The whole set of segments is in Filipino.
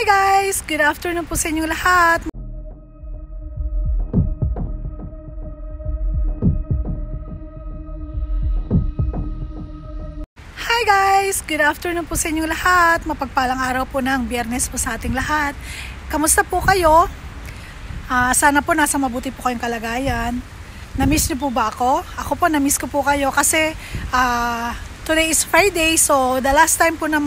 Hi guys! Good afternoon po sa inyong lahat. Hi guys! Good afternoon po sa inyong lahat. Mapagpalang araw po ng Biyernes po sa ating lahat. Kamusta po kayo? Sana po nasa mabuti po kayong kalagayan. Na-miss niyo po ba ako? Ako po na-miss ko po kayo kasi today is Friday, so the last time po na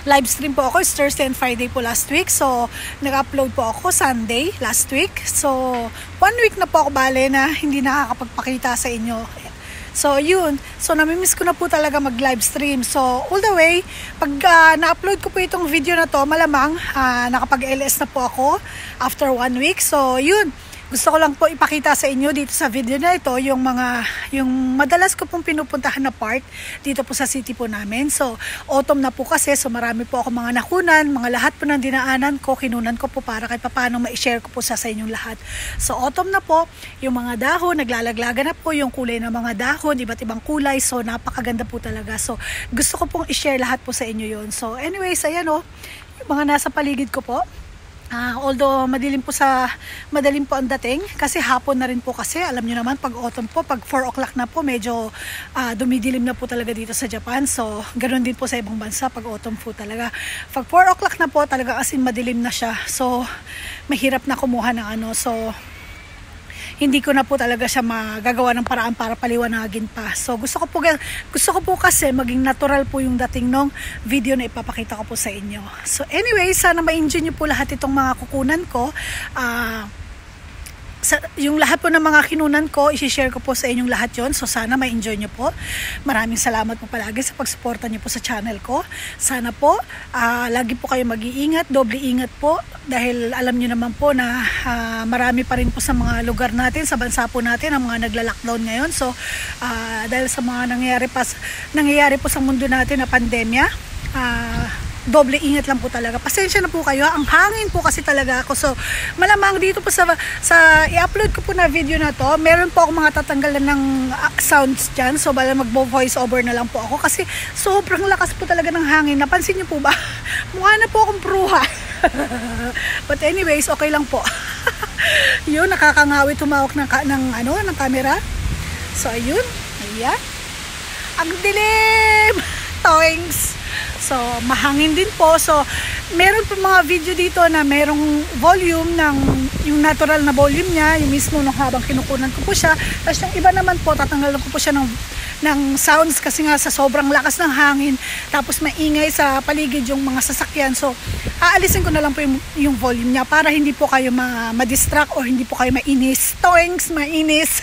live stream po ako is Thursday and Friday po last week. So, nag-upload po ako Sunday last week. So, 1 week na po ako bale na hindi nakakapagpakita sa inyo. So, yun. So, namimiss ko na po talaga mag-live stream. So, all the way, pag na-upload ko po itong video na to, malamang nakapag-LS na po ako after 1 week. So, yun. Gusto ko lang po ipakita sa inyo dito sa video na ito yung madalas ko pong pinupuntahan na part dito po sa city po namin. So, autumn na po kasi, so marami po ako mga nakunan, mga lahat po ng dinaanan ko, kinunan ko po para kahit paano ma-share ko po sa inyong lahat. So, autumn na po, yung mga dahon, naglalaglaga na po yung kulay ng mga dahon, iba't ibang kulay, so napakaganda po talaga. So, gusto ko pong i-share lahat po sa inyo yun. So, anyways, ayan o, yung mga nasa paligid ko po. Although madilim po ang dating kasi hapon na rin po kasi alam niyo naman pag autumn po, pag 4 o'clock na po medyo dumidilim na po talaga dito sa Japan. So ganoon din po sa ibang bansa pag autumn po talaga. Pag 4 o'clock na po talaga as in madilim na siya. So mahirap na kumuha ng so hindi ko na po talaga siya magagawa ng paraan para paliwanagin pa. So gusto ko po kasi maging natural po yung dating ng video na ipapakita ko po sa inyo. So anyway, sana ma-enjoy niyo po lahat itong mga kukunan ko. Yung lahat po ng mga kinunan ko, i-share ko po sa inyong lahat yon. So sana ma-enjoy nyo po. Maraming salamat po palagi sa pagsuporta nyo po sa channel ko. Sana po lagi po kayo mag-iingat, doble ingat po dahil alam nyo naman po na marami pa rin po sa mga lugar natin, sa bansa po natin ang mga nagla-lockdown ngayon. So dahil sa mga nangyayari po sa mundo natin na pandemya, doble ingat lang po talaga. Pasensya na po kayo. Ang hangin po kasi talaga ako. So, malamang dito po sa i-upload ko po na video na to, meron po ako mga tatanggalan ng sounds dyan. So, bala mag-voice over na lang po ako kasi sobrang lakas po talaga ng hangin. Napansin niyo po ba? Mukha na po akong bruha. But anyways, okay lang po. Yun, nakakangawit tumawak ng camera. So, ayun. Ayan. Ang dilim! Toings! So, mahangin din po. So, meron po mga video dito na merong volume yung natural na volume niya, yung mismo nung habang kinukunan ko po siya. Tapos yung iba naman po, tatanggalan ko po siya ng sounds kasi nga sa sobrang lakas ng hangin. Tapos maingay sa paligid yung mga sasakyan. So, aalisin ko na lang po yung volume niya para hindi po kayo ma-distract o hindi po kayo mainis. Toings, mainis!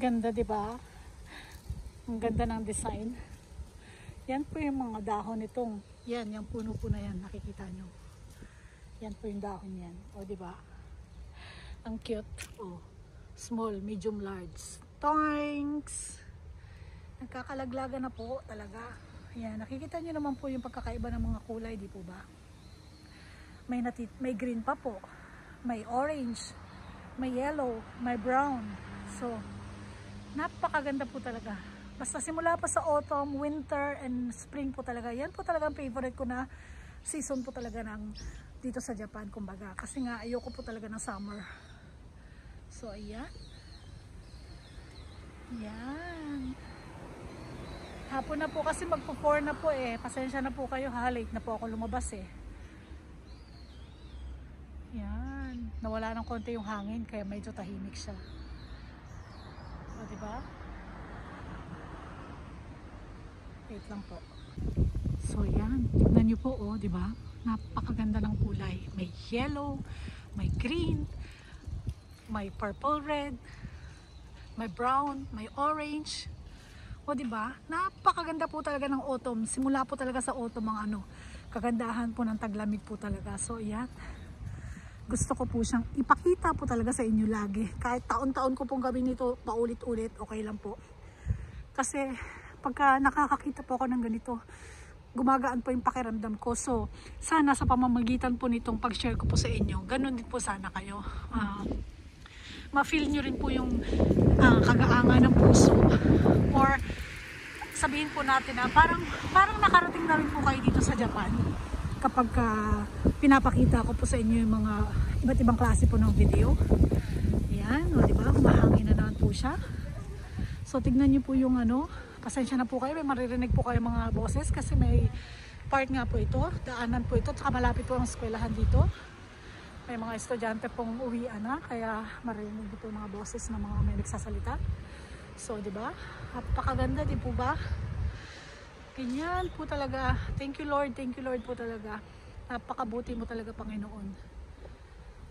ganda, di ba? Ang ganda ng design. Yan po yung mga dahon nitong, yan, yung puno po na yan, nakikita nyo. Yan po yung dahon yan. O, di ba? Ang cute. O, small, medium, large. Thanks! Nagkakalaglaga na po talaga. Yan, nakikita nyo naman po yung pagkakaiba ng mga kulay, di po ba? May green pa po. May orange. May yellow. May brown. So, napakaganda po talaga. Basta simula pa sa autumn, winter, and spring po talaga. Yan po talaga ang favorite ko na season po talaga ng dito sa Japan, kumbaga. Kasi nga, ayoko po talaga ng summer. So, ayan. Yan. Hapon na po kasi magpo-4 na po eh. Pasensya na po kayo ha. Late na po ako lumabas eh. Yan. Nawala ng konti yung hangin kaya medyo tahimik siya. O, diba? Wait lang po. So, yan. Tignan nyo po, oh, di ba? Napakaganda ng kulay. May yellow, may green, may purple red, may brown, may orange. O, di ba? Napakaganda po talaga ng autumn. Simula po talaga sa autumn ang ano, kagandahan po ng taglamig po talaga. So, yan. Gusto ko po siyang ipakita po talaga sa inyo lagi. Kahit taon-taon ko pong gawin ito paulit-ulit, okay lang po. Kasi, pagka nakakakita po ako ng ganito, gumagaan po yung pakiramdam ko. So, sana sa pamamagitan po nitong pag-share ko po sa inyo, ganun din po sana kayo. Ma-feel nyo rin po yung kagaangan ng puso. Or, sabihin po natin na parang nakarating na rin po kayo dito sa Japan. Kapag pinapakita ko po sa inyo yung mga iba't ibang klase po ng video. Ayan, o diba? Mahangin na naman po siya. So, tignan nyo po yung ano, pasensya na po kayo, may maririnig po kayo mga boses kasi may part nga po ito, daanan po ito, tsaka malapit po ang eskwelahan dito. May mga estudyante pong uwian na, kaya maririnig po yung mga boses ng mga may nagsasalita. So, di ba? Napakaganda, di po ba? Ganyan po talaga. Thank you Lord po talaga. Napakabuti mo talaga, Panginoon.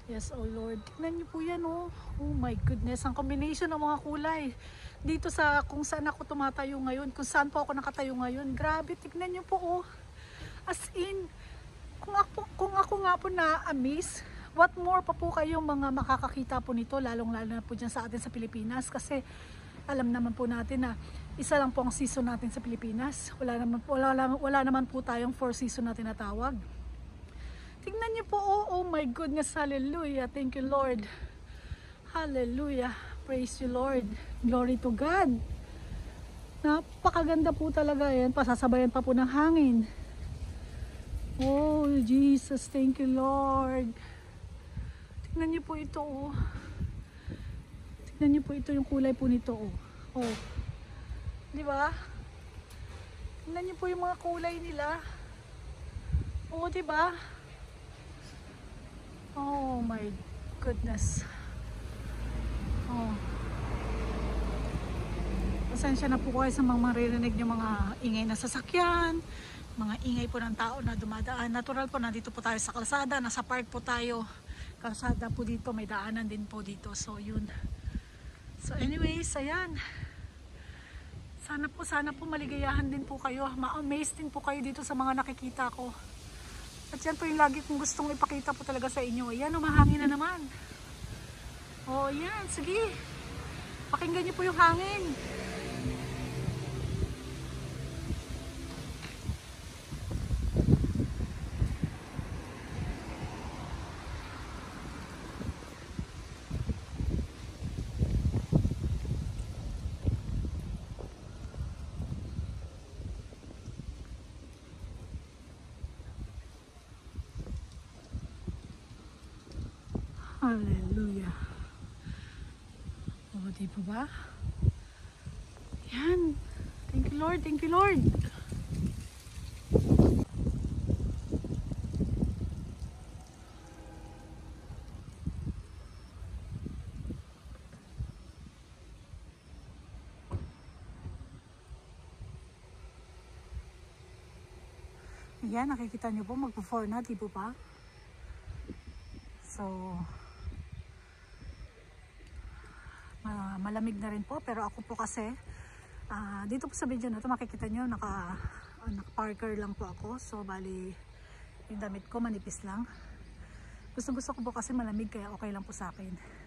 Yes, oh Lord. Tignan niyo po yan, oh. Oh my goodness. Ang combination ng mga kulay. Dito sa kung saan ako tumatayo ngayon. Kung saan po ako nakatayo ngayon. Grabe, tignan niyo po, oh. As in, kung ako nga po na-amaze, what more pa po kayong mga makakakita po nito. Lalong-lalo na po dyan sa atin sa Pilipinas. Kasi, alam naman po natin na isa lang po ang season natin sa Pilipinas. Wala naman po tayong 4 season na tinatawag. Tingnan niyo po, oh my goodness, hallelujah, thank you Lord, hallelujah, praise you Lord, glory to God. Napakaganda po talaga yan, pasasabayan pa po ng hangin. Oh Jesus, thank you Lord. Tingnan niyo po ito, oh. Tingnan niyo po ito, yung kulay po nito, oh. Oh, di ba? Tingnan niyo po yung mga kulay nila. Oh, di ba? Oh my goodness. Oh. Pasensya na po kayo sa mga maririnig nyo mga ingay na sasakyan, mga ingay po ng tao na dumadaan. Natural po, nandito po tayo sa kalsada, nasa park po tayo. Kalsada po dito, may daanan din po dito. So yun. So anyways, ayan. Sana po maligayahan din po kayo. Ma-amaze din po kayo dito sa mga nakikita ko. At yan po yung lagi kong gustong ipakita po talaga sa inyo. Ayan, umahangin na naman. O, yan. Sige. Pakinggan niyo po yung hangin. Hallelujah. O, di po ba? Yan. Thank you Lord, thank you Lord. Ayan, nakikita nyo po, magpo-4 na, di po ba? So, malamig na rin po. Pero ako po kasi, dito po sa video na ito makikita nyo, naka-parker lang po ako. So bali, yung damit ko manipis lang. Gusto ko po kasi malamig, kaya okay lang po sa akin.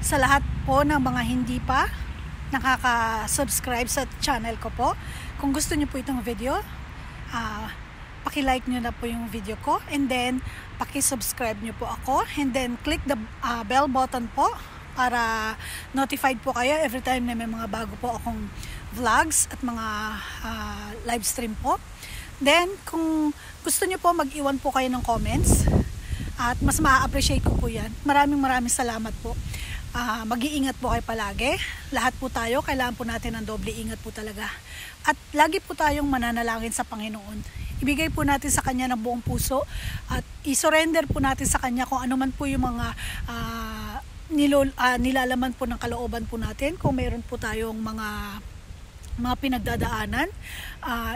Sa lahat po ng mga hindi pa nakaka-subscribe sa channel ko po, kung gusto niyo po itong video, paki-like niyo na po yung video ko, and then paki-subscribe niyo po ako, and then click the bell button po para notified po kayo every time na may mga bago po akong vlogs at mga live stream po. Then kung gusto niyo po, mag-iwan po kayo ng comments at mas ma-appreciate ko po yan. Maraming salamat po. mag-iingat po kayo palagi. Lahat po tayo, kailangan po natin ng doble ingat po talaga. At lagi po tayong mananalangin sa Panginoon. Ibigay po natin sa Kanya ng buong puso at isurrender po natin sa Kanya kung ano man po yung mga nilalaman po ng kalooban po natin. Kung mayroon po tayong mga pinagdadaanan,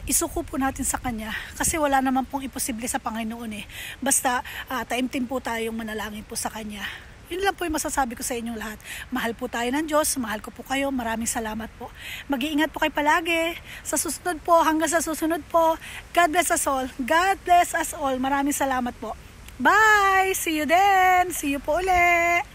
isuko po natin sa Kanya kasi wala naman pong imposible sa Panginoon eh. Basta taimtim po tayong manalangin po sa Kanya. Yun lang po yung masasabi ko sa inyong lahat. Mahal po tayo ng Diyos, mahal ko po kayo, maraming salamat po. Mag-iingat po kayo palagi. Sa susunod po, hanggang sa susunod po, God bless us all. God bless us all. Maraming salamat po. Bye! See you then! See you po ulit!